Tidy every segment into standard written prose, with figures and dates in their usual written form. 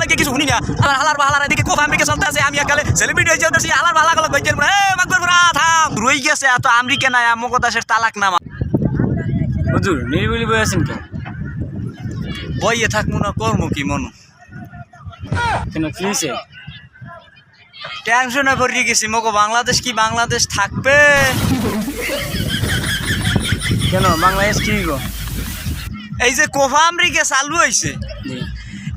লাগে কিছু শুনি না আমার হালার বাহালার এদিকে কোফা আমেরিকা চলতে আছে আমি একালে সেলিব্রিটি হয়ে যাচ্ছি হালার বাহালা গেল গইজের এ মাকবর পুরা থাম রই গেছে এত আমেরিকা নাই আমগো দেশের তালাক নামা হুজুর নিরিবিলি বই আছেন কেন? বইয়ে থাকবো না করবো কি মন কেন কি হয়েছে? টেনশনে পড়ে গেছি মগো বাংলাদেশ কি বাংলাদেশ থাকবে কেন বাংলাদেশ কি গো? এই যে কোফা আমেরিকা চালু হয়েছে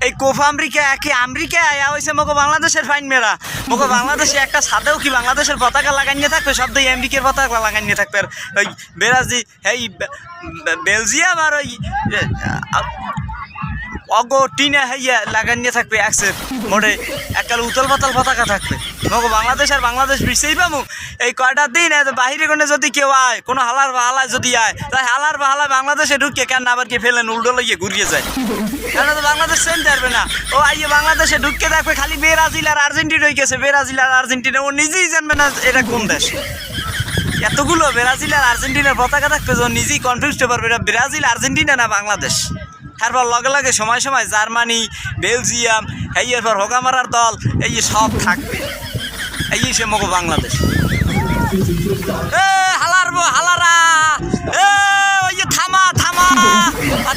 এই কোফা আমেরিকা একে আমেরিকা আয়া হয়েছে মগো বাংলাদেশের ফাইন মেরা মগো বাংলাদেশে একটা ছাদেও কি বাংলাদেশের পতাকা লাগাইয়ে থাকবে শব্দ আমেরিকার পতাকা লাগাইয়ে থাকবে আর ওই ব্রাজিল এই বেলজিয়াম আর ওই অগটিনা হইয়া লাগাইয়ে থাকবে একসের মোটে এককাল উতল পাতাল পতাকা থাকবে মগো বাংলাদেশ আর বাংলাদেশ বিষেই পাবো এই কয়টা দিন বাহিরে কোনে যদি কেউ আয় কোনো হালার বাহালায় যদি আয় তাই হালার বাহালায় বাংলাদেশে ঢুকে কেন আবার কে ফেলেন উল্টো লইয়ে ঘুরিয়ে যায় কেন তো বাংলাদেশ সেন্ট পারবে না ও আইয়ে বাংলাদেশে ঢুকে দেখবে খালি ব্রাজিল আর আর্জেন্টিনা হয়ে গেছে ব্রাজিল আর আর্জেন্টিনা ও নিজেই জানবে না এটা কোন দেশ এতগুলো ব্রাজিল আর আর্জেন্টিনার পতাকা থাকবে যে নিজেই কনফিউজ হতে পারবে এটা ব্রাজিল আর্জেন্টিনা না বাংলাদেশ তারপর লগে লগে সময় সময় জার্মানি বেলজিয়াম এই এরপর হোকামারার দল এই সব থাকবে এই সে মগো বাংলাদেশ হালার হালারা ওই যে থামা থামা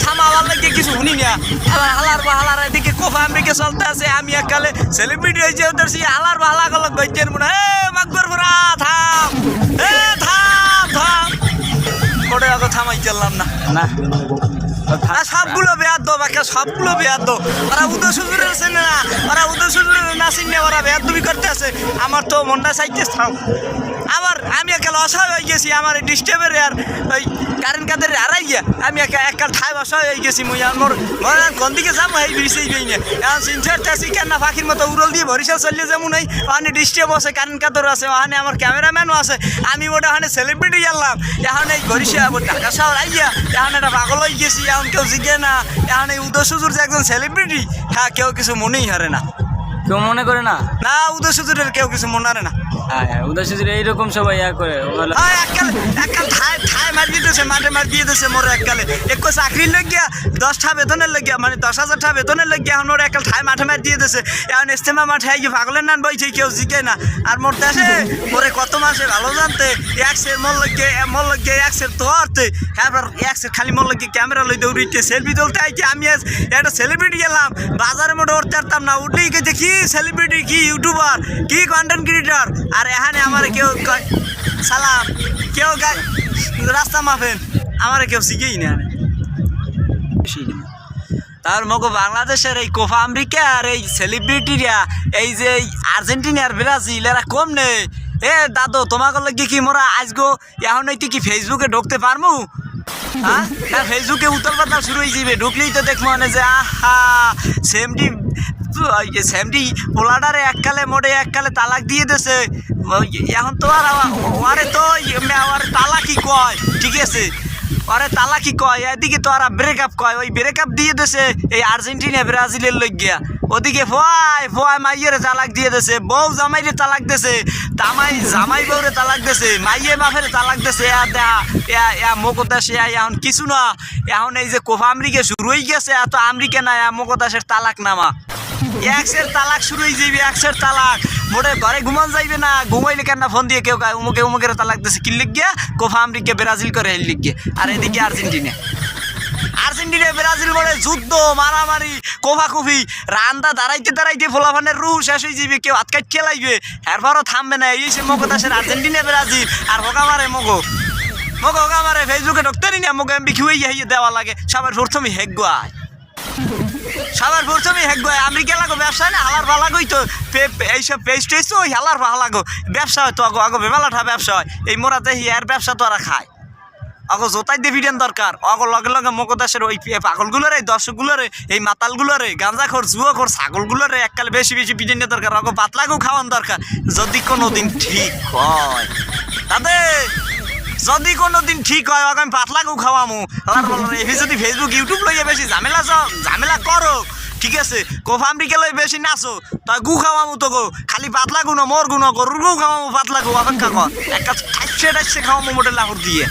থামা আমার লাগে কিছু শুনি না হালার হালারা এদিকে কোফা আমেরিকা চলতে আছে আমি এককালে সেলিব্রিটি হয়েছে ধরছি হালার হালা গেল গজ্জের মনে মাকবর পুরা থাম থাম থাম করে আগে থামাই চললাম না না সবগুলো বেয়াদ দো বাকি সবগুলো বেয়াদ দো ওরা উদয় সুজুরের আছে না ওরা উদয় সুজুরের নাসিন নিয়ে ওরা বেয়াদ তুমি করতে আছে আমার তো মনটা চাইতে থাম আমার আমি একাল অসহায় হয়ে গেছি আমার ডিস্টার্বের আর ওই কারেন্ট কাদের হারাইয়া আমি একাল ঠাই অসহায় হয়ে গেছি মুই আমার কোন দিকে যাবো এই বিষয় নিয়ে এখন সিনসারতে আছি কেন পাখির মতো উড়ল দিয়ে বরিশাল চলিয়ে যেমন এই ওখানে ডিস্টার্ব আছে কারেন্ট কাদর আছে ওখানে আমার ক্যামেরাম্যানও আছে আমি ওটা ওখানে সেলিব্রিটি গেলাম এখন এই বরিশাল ঢাকা শহর আইয়া এখন একটা পাগল হয়ে গেছি এখন কেউ জিগে না এখন এই উদয় সুজুর যে একজন সেলিব্রিটি হ্যাঁ কেউ কিছু মনেই হারে না কেউ মনে করে না না উদয় সুজুরের কেউ কিছু মনে হারে না উদয় সুজুর এইরকম সবাই করে এককাল ঠাই মার দিতেছে মাঠে মার দিয়ে দিতেছে মোর এককালে একটু চাকরির লাগিয়া 10টা বেতনের লাগিয়া মানে 10,000 টাকা বেতনের লাগিয়া এখন ওর এককাল ঠাই মাঠে মার দিয়ে দিতেছে এখন ইস্তেমা মাঠে গিয়ে পাগলের নান বইছে কেউ জিগে না আর মোর দেশে মোরে কত মাসে ভালো জানতে একসের মোর লাগিয়ে একসের ধরতে তারপর একসের খালি মোর লাগিয়ে ক্যামেরা লই দৌড়িতে সেলফি তুলতে আইছি আমি আজ একটা সেলিব্রিটি গেলাম বাজারের মধ্যে উঠতে পারতাম না উঠলেই গেছে কি সেলিব্রিটি কি ইউটিউবার কি কন্টেন্ট ক্রিয়েটর আর এখানে আমার কেউ সালাম কেউ রাস্তা মাফেন আমার কেউ শিখেই না তার মগো বাংলাদেশের এই কোফা আমেরিকা আর এই সেলিব্রিটিরা এই যে আর্জেন্টিনা আর ব্রাজিল এরা কম নেই দাদু তোমাকে লাগে কি মোরা আজগো এখন তুই কি ফেসবুকে ঢুকতে পারমু হ্যাঁ ফেসবুকে উতল পাতাল শুরু হয়ে যাবে ঢুকলেই তো দেখবো মানে যে আহা সেমটি পোলাডারে এককালে মোড়ে এককালে তালাক দিয়ে দিয়েছে এখন তো আর ওরে তো তালাকি কয় ঠিক আছে ওরে তালাকি কয় এদিকে তো আর ব্রেকআপ কয় ওই ব্রেকআপ দিয়ে দিয়েছে এই আর্জেন্টিনা ব্রাজিলের লইগিয়া ওদিকে ফোয়াই মাইয়ের তালাক দিয়ে দিয়েছে বউ জামাইরে তালাক দিয়েছে জামাই বউরে তালাক দিয়েছে মাইয়ে বাপের তালাক দিয়েছে মগো দেশে এখন কিছু না এখন এই যে কোফা আমেরিকা শুরু হয়ে গেছে এত আমেরিকা নাই মগো দেশের তালাক নামা একসের তালাক শুরু হয়ে যাবে একসের তালাক মোটে ঘরে ঘুমান যাইবে না ঘুমাইলে কেন ফোন দিয়ে কেউ উমুকের তালাক দিয়েছে কি লিখিয়া কোফা আমেরিকা ব্রাজিল করে লিখিয়ে আর এদিকে আর্জেন্টিনা ব্রাজিল বলে যুদ্ধ মারামারি কোফাকুফি রান্দা দাঁড়াইতে ফোলাফানের রু শেষ হয়ে যাবে কেউ হাতকাট খেলাইবে এরপরও থামবে না এই সে মগো দেশের আর্জেন্টিনা ব্রাজিল আর হোকামারে মগো হোকামারে ফেসবুকে ঢুকতে নি না মগো এমবি খুঁয়ে দেওয়া লাগে সবার প্রথমে হেগ্য আয় সবার প্রথমে আমেরিকা লাগো ব্যবসা না হালার ভালাগোই তো এইসব পেজ টেজ তো ওই হালার ভালাগো ব্যবসা হয় তো আগো বেমালাঠা ব্যবসা হয় এই মোরাতে এর ব্যবসা তো ওরা খায় আগো জোতাই দিয়ে ভিডিয়ান দরকার আগো লগে লগে মগো দেশের ওই পাগলগুলোরে দর্শকগুলোরে এই মাতালগুলোরে গাঁজাখোর জুয়াখোর ছাগলগুলোরে এককালে বেশি ভিডিয়ান দরকার আগো পাতলাগো খাওয়ান দরকার যদি কোনোদিন ঠিক হয় তাদের যদি কোনোদিন ঠিক হয় আমি পাতলাগো খাওয়ামু এভি যদি ফেসবুক ইউটিউব লইয়া বেশি ঝামেলা করো ঠিক আছে কোফা আমেরিকা লই বেশি নাচো তাই গু খাওয়ামু তো গো খালি পাতলা গুনো মোর গুনো গরুর গু খাওয়ামু পাতলা গু অপেক্ষা কর একটা ঠাইসে খাওয়ামু মোটে লাহর দিয়ে